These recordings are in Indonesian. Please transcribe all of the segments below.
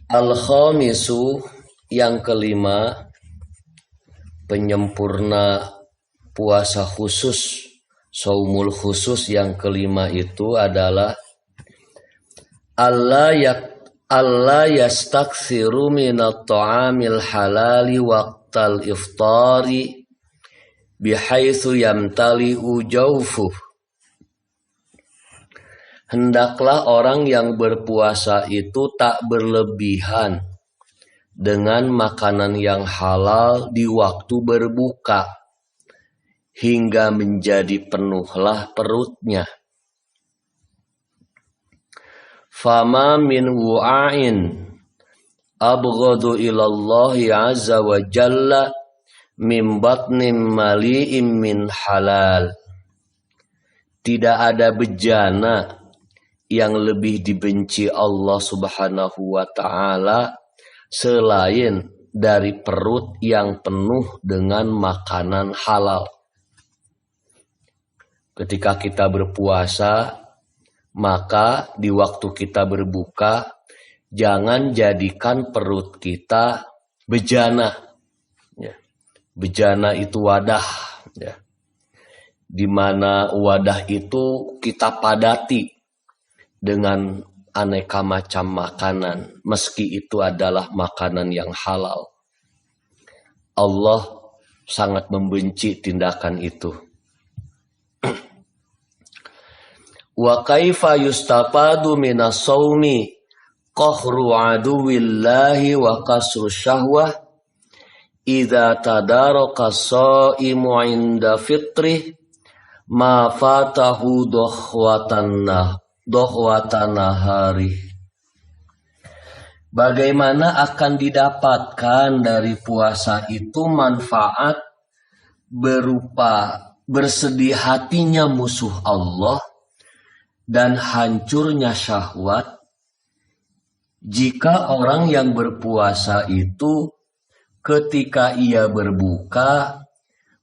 Al-khamisu, yang kelima, penyempurna puasa khusus, saumul khusus yang kelima itu adalah Allah yastaksiru minat ta'amil halali waqtal iftari bihaitsu yamtali'u jawfuh. Hendaklah orang yang berpuasa itu tak berlebihan dengan makanan yang halal di waktu berbuka hingga menjadi penuhlah perutnya. Fama min wu'ain abghadu ilallahi azza wa jalla min batnin mali'im min halal. Tidak ada bejana yang lebih dibenci Allah subhanahu wa ta'ala selain dari perut yang penuh dengan makanan halal. Ketika kita berpuasa, maka di waktu kita berbuka, jangan jadikan perut kita bejana. Ya. Bejana itu wadah. Ya. Di mana wadah itu kita padati dengan aneka macam makanan, meski itu adalah makanan yang halal. Allah sangat membenci tindakan itu. Wa kaifa yustafadu minas shaumi qahru aduwillahi wa kasru syahwah idza tadaraka shaimu inda fitrih ma fatahu dohwatanahari. Bagaimana akan didapatkan dari puasa itu manfaat berupa bersedih hatinya musuh Allah dan hancurnya syahwat jika orang yang berpuasa itu ketika ia berbuka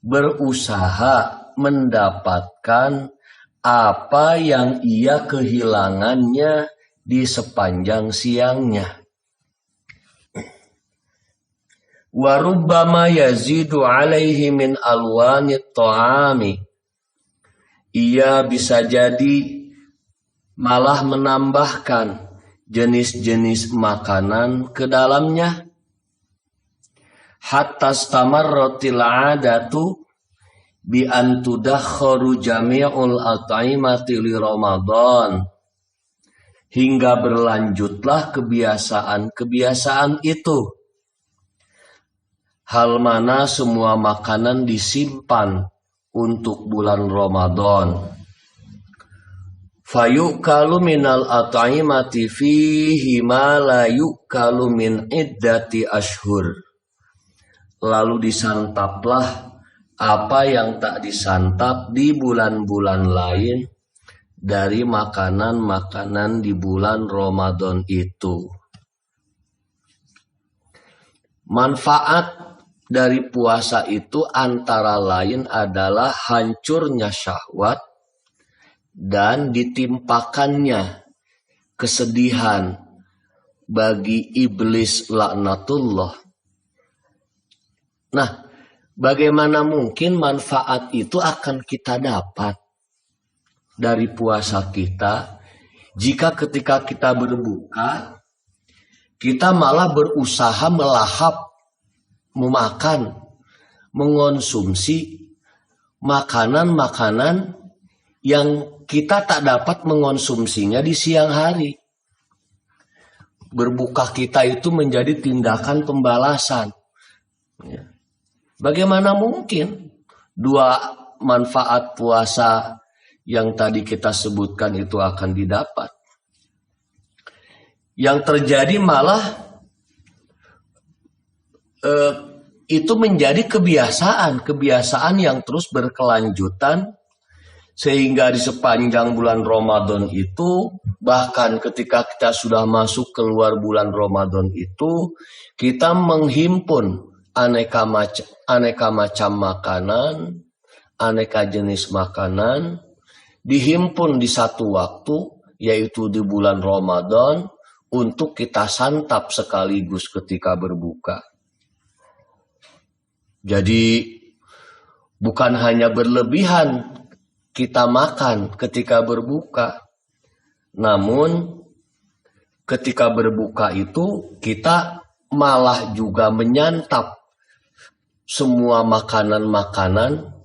berusaha mendapatkan apa yang ia kehilangannya di sepanjang siangnya. Wa rubbama yazidu alaihi min alwanit ta'ami. Ia bisa jadi malah menambahkan jenis-jenis makanan ke dalamnya. Hatta stamarratil 'adatu bi an tudakharu jami'ul at'imati li Ramadan, hingga berlanjutlah kebiasaan itu, hal mana semua makanan disimpan untuk bulan Ramadan. Fayukalu minal at'imati fihi ma la yukalu min iddati ashhur, lalu disantaplah apa yang tak disantap di bulan-bulan lain dari makanan-makanan di bulan Ramadan itu. Manfaat dari puasa itu antara lain adalah hancurnya syahwat dan ditimpakannya kesedihan bagi iblis laknatullah. Nah, bagaimana mungkin manfaat itu akan kita dapat dari puasa kita jika ketika kita berbuka kita malah berusaha melahap, memakan, mengonsumsi makanan-makanan yang kita tak dapat mengonsumsinya di siang hari. Berbuka kita itu menjadi tindakan pembalasan. Ya. Bagaimana mungkin dua manfaat puasa yang tadi kita sebutkan itu akan didapat? Yang terjadi malah itu menjadi kebiasaan yang terus berkelanjutan, sehingga di sepanjang bulan Ramadan itu, bahkan ketika kita sudah masuk keluar bulan Ramadan itu, kita menghimpun aneka macam makanan, aneka jenis makanan, dihimpun di satu waktu, yaitu di bulan Ramadan, untuk kita santap sekaligus ketika berbuka. Jadi bukan hanya berlebihan kita makan ketika berbuka, namun ketika berbuka itu kita malah juga menyantap semua makanan-makanan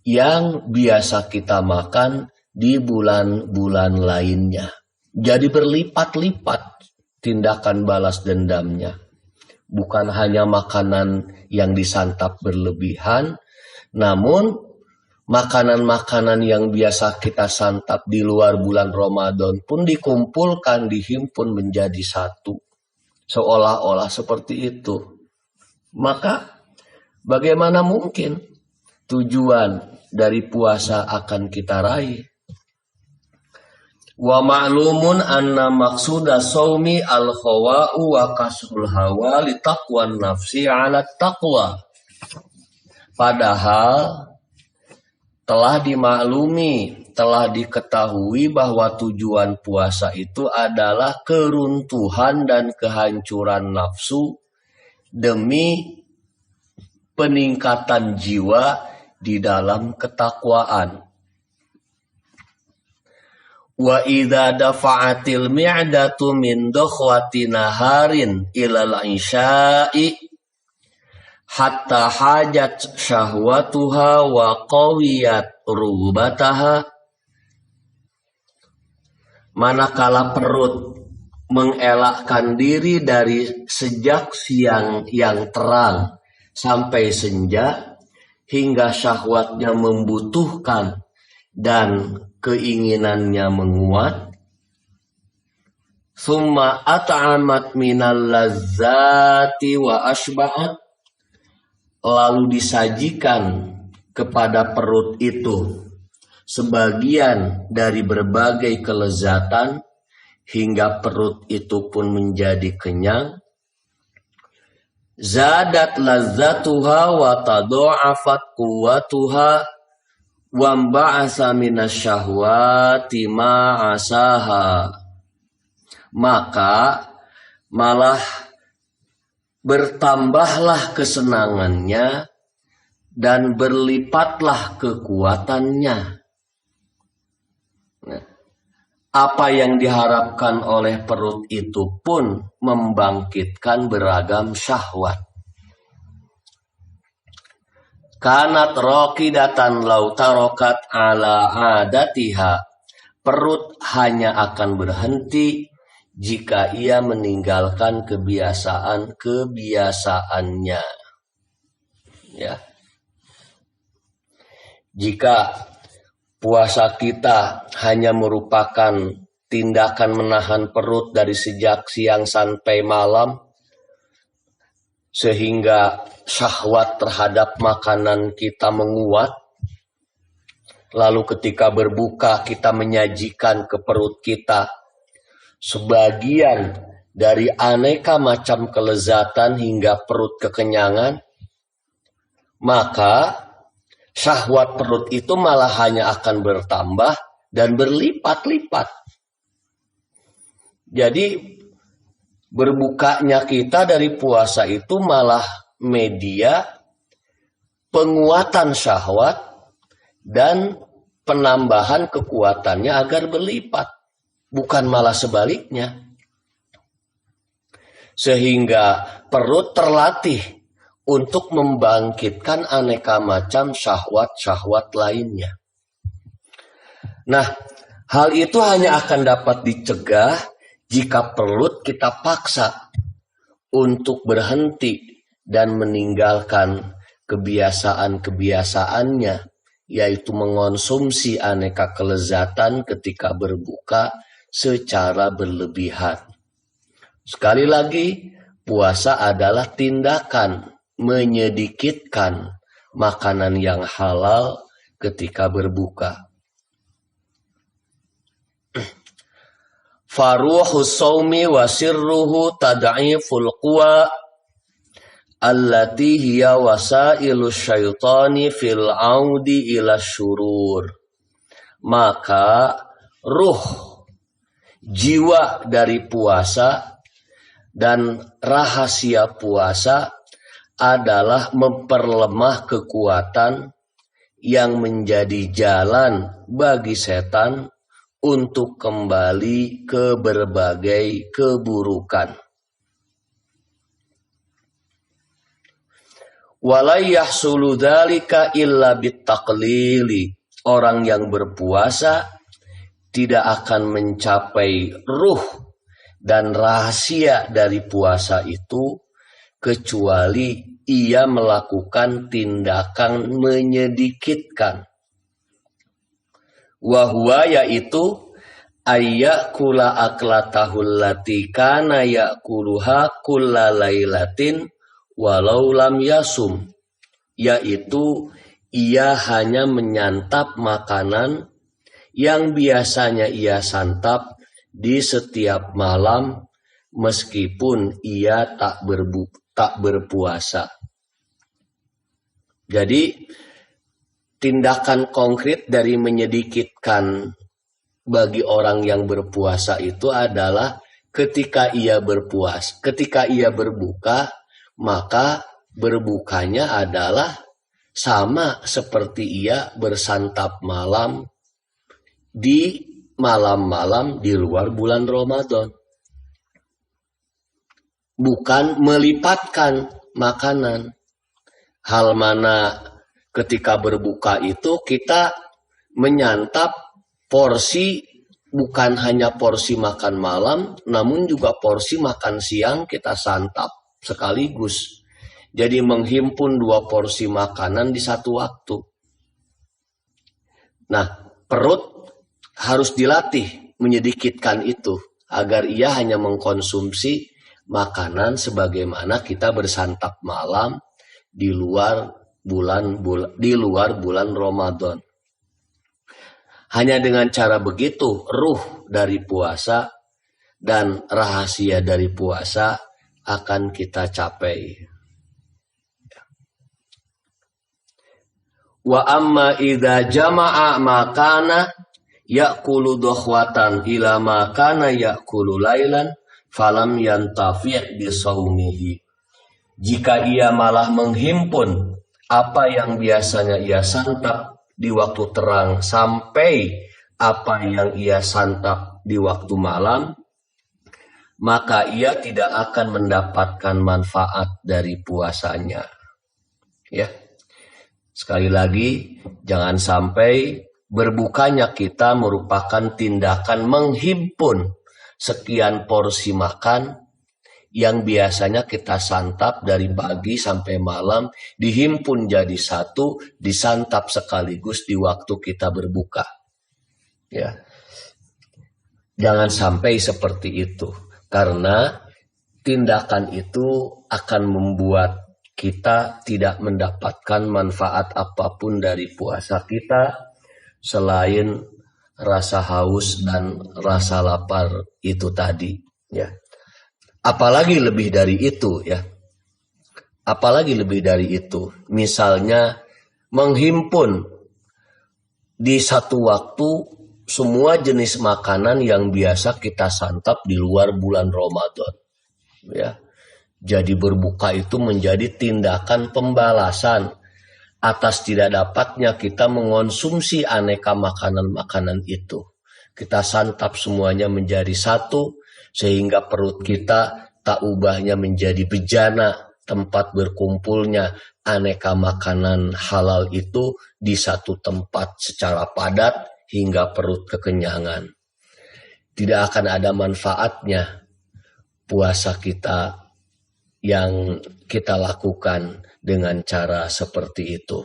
yang biasa kita makan di bulan-bulan lainnya. Jadi berlipat-lipat tindakan balas dendamnya. Bukan hanya makanan yang disantap berlebihan, namun makanan-makanan yang biasa kita santap di luar bulan Ramadan pun dikumpulkan, dihimpun menjadi satu. Seolah-olah seperti itu. Maka bagaimana mungkin tujuan dari puasa akan kita raih? Wa ma'lumun anna maqsuda shaumi al-khawa'u wa kasrul hawa li taqwan nafsi 'ala taqwa. Padahal telah dimaklumi, telah diketahui bahwa tujuan puasa itu adalah keruntuhan dan kehancuran nafsu demi peningkatan jiwa di dalam ketakwaan. Wa idza dafa'atil mi'datu min dokhwati naharin ilal isya'i hatta hajat syahwatuha wa qawiyat rubataha. Manakala perut mengelakkan diri dari sejak siang yang terang sampai senja, hingga syahwatnya membutuhkan dan keinginannya menguat, summa at'amat minal lazzati wa ashba'at, lalu disajikan kepada perut itu sebagian dari berbagai kelezatan hingga perut itu pun menjadi kenyang. Zadat lazzatuha wa tadu'afat quwwatuha wa ba'asa minasyahwati ma'asaha. Maka malah bertambahlah kesenangannya dan berlipatlah kekuatannya. Nah, apa yang diharapkan oleh perut itu pun membangkitkan beragam syahwat. Kanat raqidatan law tarakat ala adatiha. Perut hanya akan berhenti jika ia meninggalkan kebiasaan-kebiasaannya. Ya. Jika puasa kita hanya merupakan tindakan menahan perut dari sejak siang sampai malam, sehingga syahwat terhadap makanan kita menguat, lalu ketika berbuka kita menyajikan ke perut kita sebagian dari aneka macam kelezatan hingga perut kekenyangan, maka syahwat perut itu malah hanya akan bertambah dan berlipat-lipat. Jadi berbukanya kita dari puasa itu malah media penguatan syahwat dan penambahan kekuatannya agar berlipat, bukan malah sebaliknya. Sehingga perut terlatih untuk membangkitkan aneka macam syahwat-syahwat lainnya. Nah, hal itu hanya akan dapat dicegah jika perut kita paksa untuk berhenti dan meninggalkan kebiasaan-kebiasaannya, yaitu mengonsumsi aneka kelezatan ketika berbuka secara berlebihan. Sekali lagi, puasa adalah tindakan menyedikitkan makanan yang halal ketika berbuka. Faruhu shaumi wa sirruhu tad'iful quwa allati hiya wasailu syaitani fil audi ila syurur. Maka ruh, jiwa dari puasa Dan rahasia puasa adalah memperlemah kekuatan yang menjadi jalan bagi setan untuk kembali ke berbagai keburukan. Wala yahsulu dzalika illa bittaqlili. Orang yang berpuasa tidak akan mencapai ruh dan rahasia dari puasa itu kecuali ia melakukan tindakan menyedikitkan. Wahwa yaitu ayyakula aklatahul lati kana yakuluha kullalailatin walau lam yasum, yaitu ia hanya menyantap makanan yang biasanya ia santap di setiap malam meskipun ia tak berpuasa. Jadi tindakan konkret dari menyedikitkan bagi orang yang berpuasa itu adalah ketika ia berbuka, maka berbukanya adalah sama seperti ia bersantap malam di malam-malam di luar bulan Ramadan. Bukan melipatkan makanan. Hal mana ketika berbuka itu kita menyantap porsi, bukan hanya porsi makan malam, namun juga porsi makan siang kita santap sekaligus. Jadi menghimpun 2 porsi makanan di satu waktu. Nah, perut harus dilatih menyedikitkan itu agar ia hanya mengkonsumsi makanan sebagaimana kita bersantap malam di luar bulan Ramadan. Hanya dengan cara begitu ruh dari puasa dan rahasia dari puasa akan kita capai. Wa amma idza jama'a makana ya'kulu dokhwatan ila makana ya'kulu lailan falam yantafi' bi saumihi. Jika ia malah menghimpun apa yang biasanya ia santap di waktu terang sampai apa yang ia santap di waktu malam, maka ia tidak akan mendapatkan manfaat dari puasanya. Ya. Sekali lagi, jangan sampai berbukanya kita merupakan tindakan menghimpun sekian porsi makan yang biasanya kita santap dari pagi sampai malam, dihimpun jadi satu, disantap sekaligus di waktu kita berbuka. Ya. Jangan sampai seperti itu, karena tindakan itu akan membuat kita tidak mendapatkan manfaat apapun dari puasa kita selain rasa haus dan rasa lapar itu tadi, ya. Apalagi lebih dari itu, ya. Apalagi lebih dari itu. Misalnya menghimpun di satu waktu semua jenis makanan yang biasa kita santap di luar bulan Ramadan, ya. Jadi berbuka itu menjadi tindakan pembalasan atas tidak dapatnya kita mengonsumsi aneka makanan-makanan itu. Kita santap semuanya menjadi satu, sehingga perut kita tak ubahnya menjadi bejana tempat berkumpulnya aneka makanan halal itu di satu tempat secara padat hingga perut kekenyangan. Tidak akan ada manfaatnya puasa kita yang kita lakukan dengan cara seperti itu.